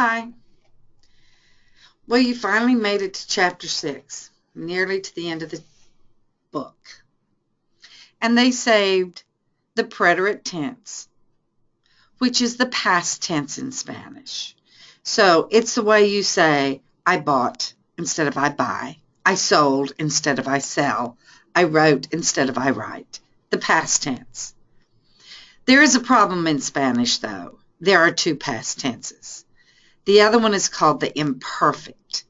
Hi. Well, you finally made it to chapter 6, nearly to the end of the book. And they saved the preterite tense, which is the past tense in Spanish. So it's the way you say, I bought instead of I buy. I sold instead of I sell. I wrote instead of I write. The past tense. There is a problem in Spanish, though. There are two past tenses. The other one is called the imperfect,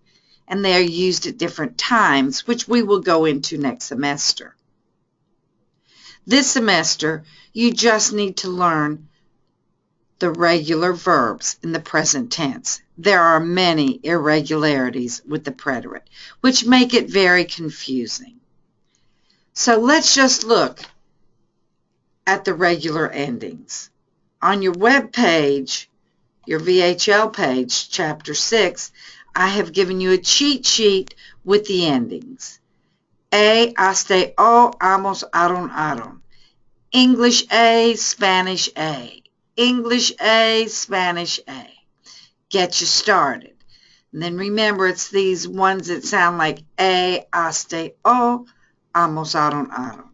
and they are used at different times, which we will go into next semester. This semester, you just need to learn the regular verbs in the present tense. There are many irregularities with the preterite, which make it very confusing. So let's just look at the regular endings. On your web page, your VHL page, Chapter 6, I have given you a cheat sheet with the endings. A, hasta, o, amos, aron. English A, Spanish A. English A, Spanish A. Get you started. And then remember, it's these ones that sound like A, hasta, o, amos, aron.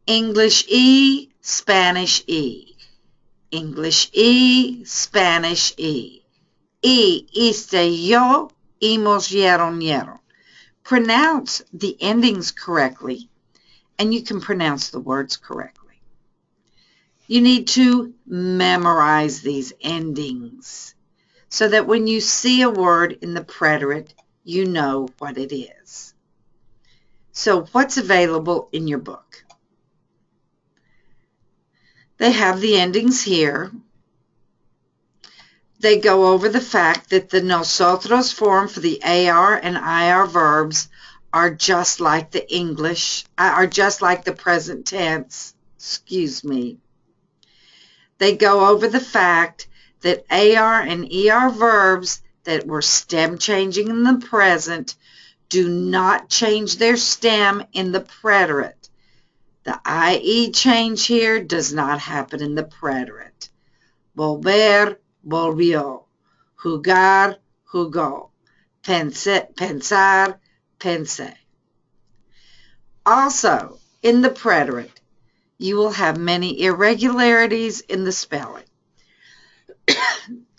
English E, Spanish E. English E, Spanish E. Iste, yo, imos, yeron. Pronounce the endings correctly, and you can pronounce the words correctly. You need to memorize these endings so that when you see a word in the preterite, you know what it is. So what's available in your book? They have the endings here. They go over the fact that the nosotros form for the AR and IR verbs are just like the present tense. They go over the fact that AR and ER verbs that were stem changing in the present do not change their stem in the preterite. The IE change here does not happen in the preterite. Volver, volvió. Jugar, jugó. Pensar, pensé. Also, in the preterite, you will have many irregularities in the spelling.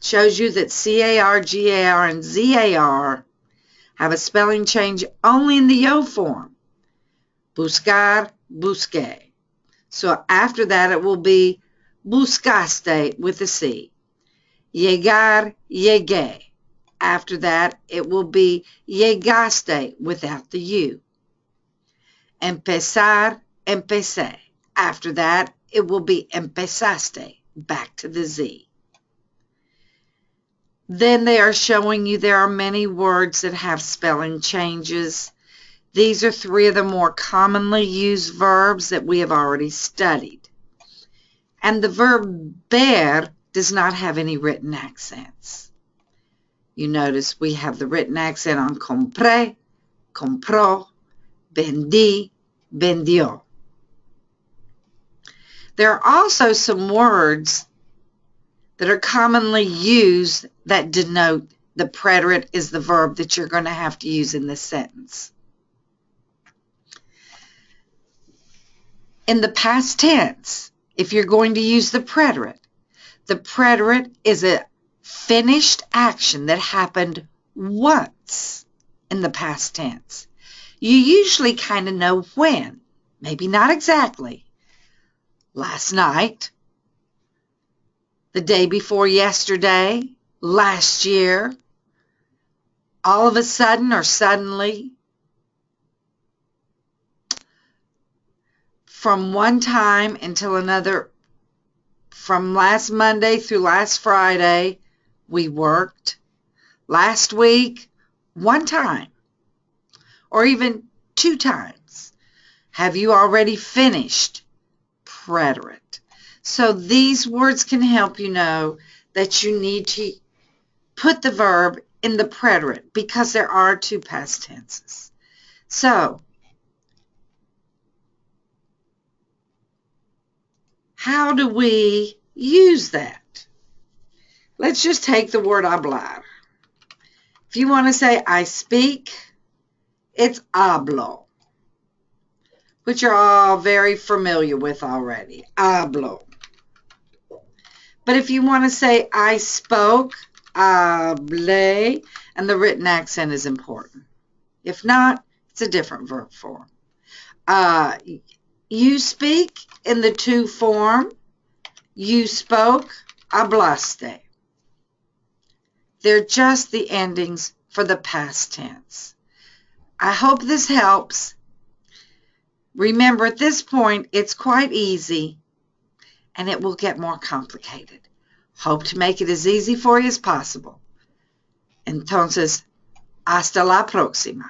Shows you that CAR, GAR, and ZAR have a spelling change only in the yo form. Buscar, busqué. So after that, it will be buscaste with a C. Llegar, llegué. After that, it will be llegaste without the U. Empezar, empecé. After that, it will be empezaste, back to the Z. Then they are showing you there are many words that have spelling changes. These are 3 of the more commonly used verbs that we have already studied. And the verb ver does not have any written accents. You notice we have the written accent on compré, compró, vendí, vendió. There are also some words that are commonly used that denote the preterite is the verb that you're going to have to use in this sentence. In the past tense, if you're going to use the preterite is a finished action that happened once in the past tense. You usually kind of know when, maybe not exactly. Last night, the day before yesterday, last year, all of a sudden or suddenly. From one time until another, from last Monday through last Friday, we worked. Last week, one time, or even 2 times. Have you already finished? Preterite. So these words can help you know that you need to put the verb in the preterite because there are 2 past tenses. So, how do we use that? Let's just take the word hablar. If you want to say I speak, it's hablo, which you're all very familiar with already. Hablo. But if you want to say I spoke, hablé, and the written accent is important. If not, it's a different verb form. You speak in the to form. You spoke, hablaste. They're just the endings for the past tense. I hope this helps. Remember, at this point, it's quite easy, and it will get more complicated. Hope to make it as easy for you as possible. Entonces, hasta la próxima.